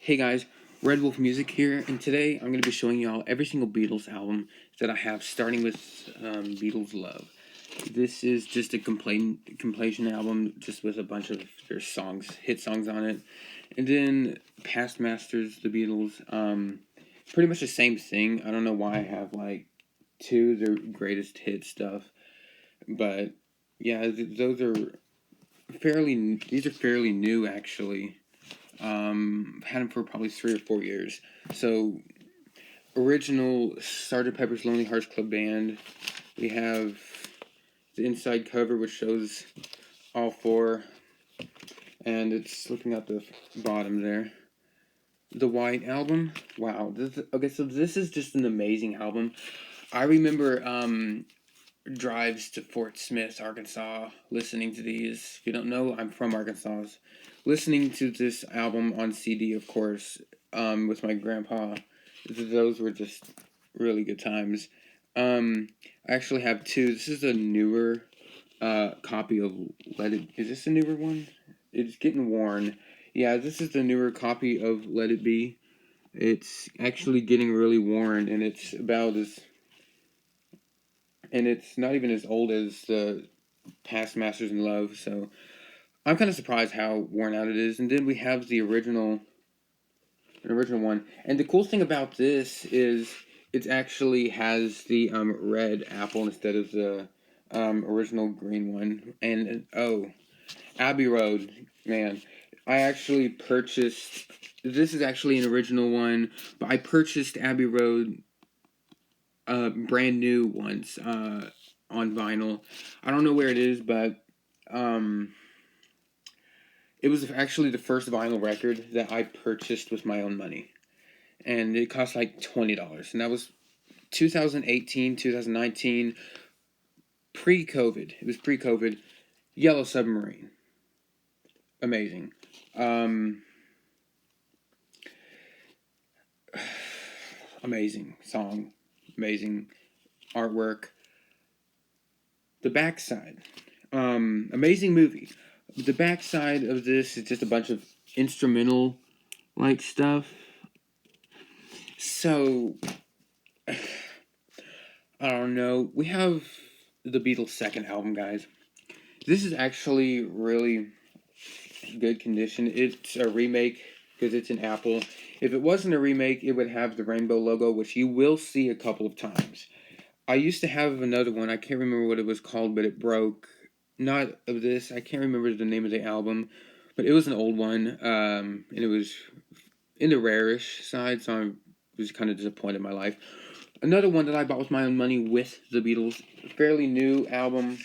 Hey guys, Red Wolf Music here, and today I'm going to be showing y'all every single Beatles album that I have, starting with Beatles Love. This is just a compilation album, just with a bunch of their songs, hit songs on it, and then Past Masters, the Beatles. Pretty much the same thing. I don't know why I have like two of their greatest hit stuff, but yeah, those are fairly. These are fairly new actually. I've had them for probably 3 or 4 years. So, original Sgt. Pepper's Lonely Hearts Club Band. We have the inside cover, which shows all four, and it's looking at the bottom there. The White Album. Wow. Okay, so this is just an amazing album. I remember drives to Fort Smith, Arkansas, listening to these. If you don't know, I'm from Arkansas. Listening to this album on CD, of course, with my grandpa. Those were just really good times. I actually have two. This is a newer copy of Let It. Is this a newer one? It's getting worn. Yeah, this is the newer copy of Let It Be. It's actually getting really worn, and it's about as and it's not even as old as the Past Masters in Love, so I'm kind of surprised how worn out it is. And then we have the original one. And the cool thing about this is it actually has the red apple instead of the original green one. And oh, Abbey Road, man, I actually purchased. This is actually an original one, but I purchased Abbey Road brand new ones on vinyl. I don't know where it is, but um, it was actually the first vinyl record that I purchased with my own money, and it cost like $20, and that was 2018, 2019, pre-COVID. It was pre-COVID. Yellow Submarine, amazing. Um, Amazing song, amazing artwork. The Backside, amazing movie. The backside of this is just a bunch of instrumental like stuff. So I don't know. We have the Beatles' second album, guys. This is actually really good condition. It's a remake because it's an Apple. If it wasn't a remake, it would have the rainbow logo, which you will see a couple of times. I used to have another one. I can't remember what it was called, but it broke. Not of this. I can't remember the name of the album, but it was an old one, and it was in the rarish side, so I was kind of disappointed in my life. Another one that I bought with my own money with the Beatles, fairly new album.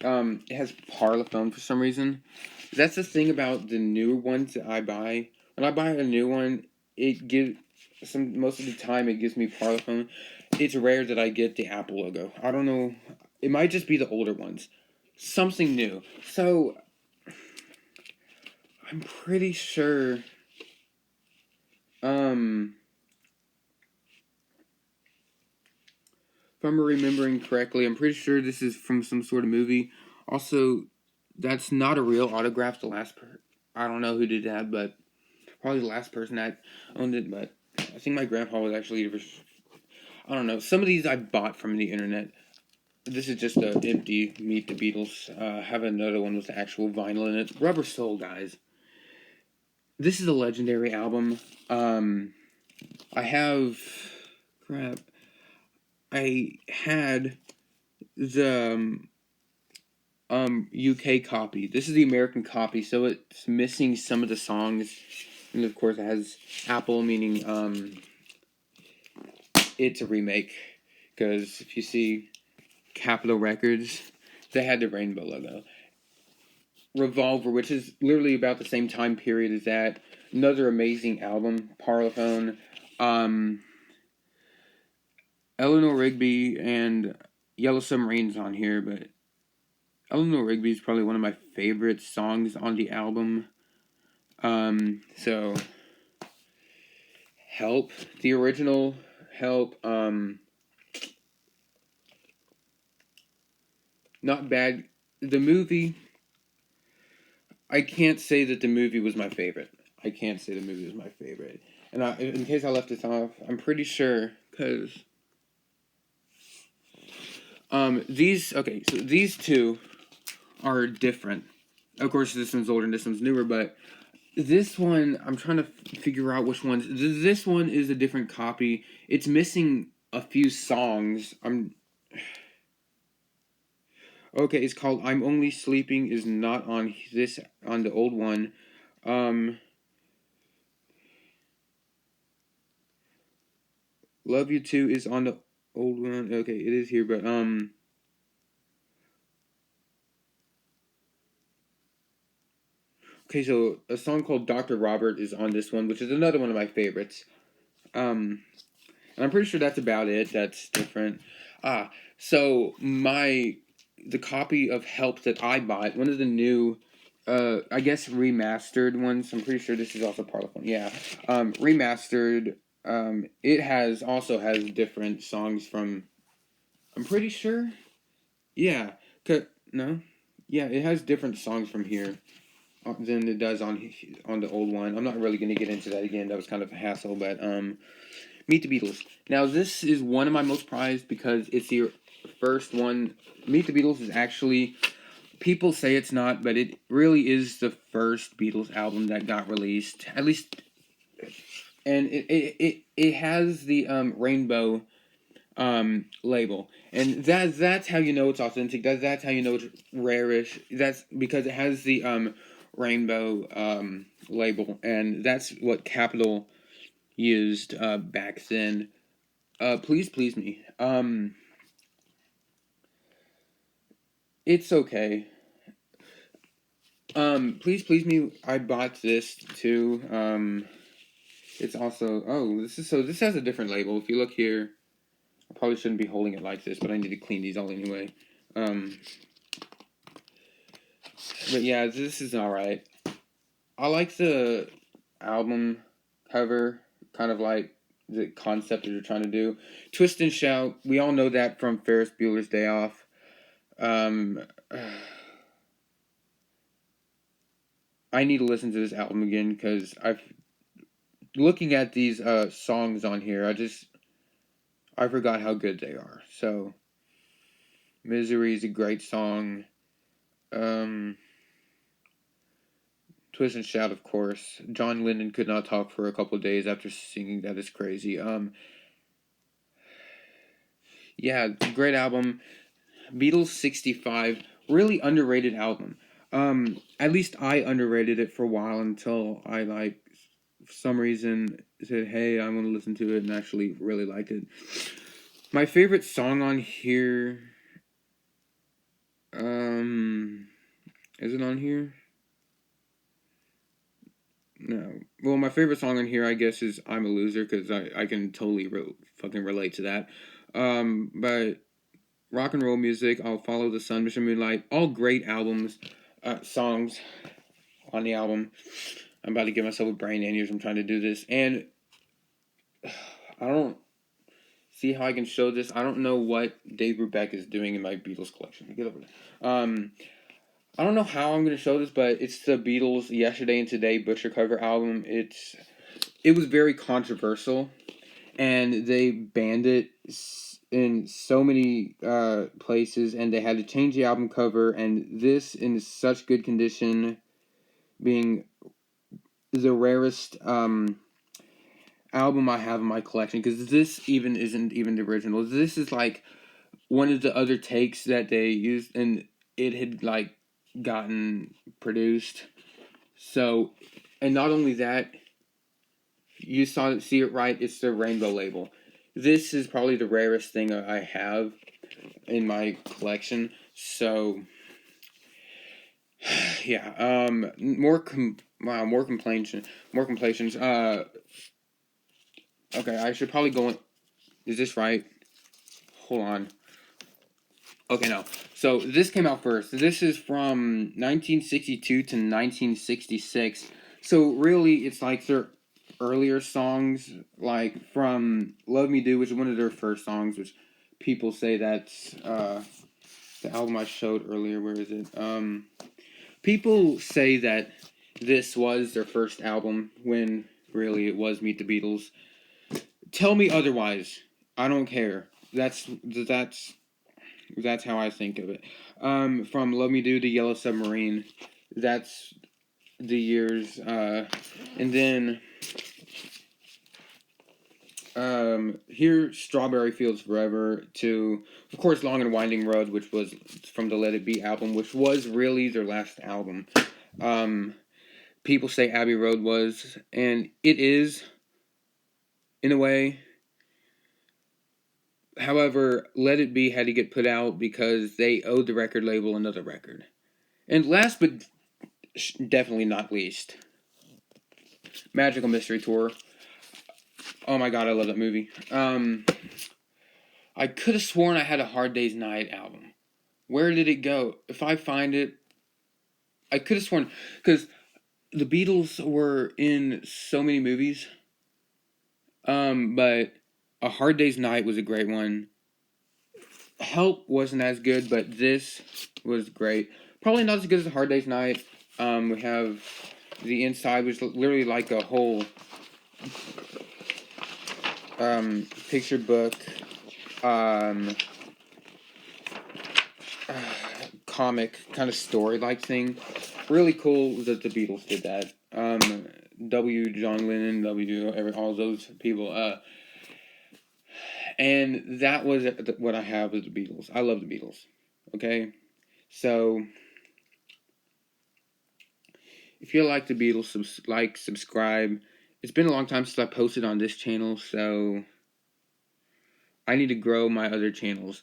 It has Parlophone for some reason. That's the thing about the newer ones that I buy. When I buy a new one, it gives most of the time it gives me Parlophone. It's rare that I get the Apple logo. I don't know. It might just be the older ones. Something new. So I'm pretty sure. If I'm remembering correctly, I'm pretty sure this is from some sort of movie. Also, that's not a real autograph. I don't know who did that, but probably the last person that owned it. But I think my grandpa was actually. I don't know. Some of these I bought from the internet. This is just an empty Meet the Beatles. Have another one with the actual vinyl in it. Rubber Soul, guys. This is a legendary album. I have crap. I had the UK copy. This is the American copy, so it's missing some of the songs, and of course it has Apple, meaning it's a remake. Because if you see Capitol Records, they had the rainbow logo. Revolver, which is literally about the same time period as that. Another amazing album. Parlophone. Eleanor Rigby and Yellow Submarine's on here, but Eleanor Rigby is probably one of my favorite songs on the album. So Help, the original Help, not bad. The movie, I can't say that the movie was my favorite. I can't say the movie is my favorite. And in case I left this off, I'm pretty sure because so these two are different. Of course, this one's older and this one's newer, but this one I'm trying to figure out which ones. This one is a different copy. It's missing a few songs. Okay, it's called "I'm Only Sleeping" is not on the old one. "Love You Too" is on the old one. Okay, it is here, but okay, so a song called "Dr. Robert" is on this one, which is another one of my favorites. And I'm pretty sure that's about it. That's different. So the copy of "Help" that I bought, one of the new, I guess remastered ones. I'm pretty sure this is also Parlophone. Yeah, remastered. It also has different songs from. I'm pretty sure. Yeah. No. Yeah, it has different songs from here than it does on the old one. I'm not really gonna get into that again. That was kind of a hassle, but Meet the Beatles. Now this is one of my most prized because it's your first one. Meet the Beatles is actually, people say it's not, but it really is the first Beatles album that got released. At least, and it has the rainbow label, and that's how you know it's authentic. That's how you know it's rarish. That's because it has the rainbow label, and that's what Capitol used back then. Please please me. It's okay. Please please me. I bought this too. It's also, this has a different label. If you look here, I probably shouldn't be holding it like this, but I need to clean these all anyway. But yeah, this is alright. I like the album cover, kind of like the concept that they're trying to do. Twist and Shout, we all know that from Ferris Bueller's Day Off. I need to listen to this album again because looking at these songs on here, I forgot how good they are. So, Misery is a great song. Twist and Shout, of course. John Lennon could not talk for a couple of days after singing That Is Crazy. Yeah, great album. Beatles 65, really underrated album. At least I underrated it for a while until I, for some reason, said, hey, I'm going to listen to it, and actually really liked it. My favorite song on here, is it on here? No. Well, my favorite song on here, I guess, is "I'm a Loser" because I can totally fucking relate to that. But rock and roll music, I'll Follow the Sun, Mission Moonlight, all great albums, songs on the album. I'm about to give myself a brain aneurysm trying to do this, and I don't see how I can show this. I don't know what Dave Brubeck is doing in my Beatles collection. Get over there. I don't know how I'm going to show this, but it's the Beatles Yesterday and Today Butcher cover album. It was very controversial, and they banned it in so many places, and they had to change the album cover, and this in such good condition, being the rarest album I have in my collection, because this even isn't even the original. This is like one of the other takes that they used, and it had like gotten produced. So, and not only that, see it right. It's the rainbow label. This is probably the rarest thing I have in my collection. So, yeah. More complaints. More complaints. Okay. I should probably go. Is this right? Hold on. Okay, no. So this came out first. This is from 1962 to 1966. So really, it's like their earlier songs, like from "Love Me Do," which is one of their first songs, which people say that's the album I showed earlier. Where is it? People say that this was their first album, when really it was Meet the Beatles. Tell me otherwise. I don't care. That's how I think of it. From Love Me Do to Yellow Submarine, that's the years. And then here, Strawberry Fields Forever to, of course, Long and Winding Road, which was from the Let It Be album, which was really their last album. People say Abbey Road was, and it is, in a way. However, Let It Be had to get put out because they owed the record label another record. And last but definitely not least, Magical Mystery Tour. Oh my god, I love that movie. I could have sworn I had a Hard Day's Night album. Where did it go? If I find it, I could have sworn, because the Beatles were in so many movies. But A Hard Day's Night was a great one. Help wasn't as good, but this was great. Probably not as good as A Hard Day's Night. We have the inside, which is literally like a whole picture book, comic kind of story like thing. Really cool that the Beatles did that. John Lennon, all those people. And that was what I have with the Beatles. I love the Beatles. Okay, so if you like the Beatles, subscribe. It's been a long time since I posted on this channel, so I need to grow my other channels.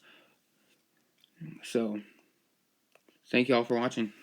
So, thank you all for watching.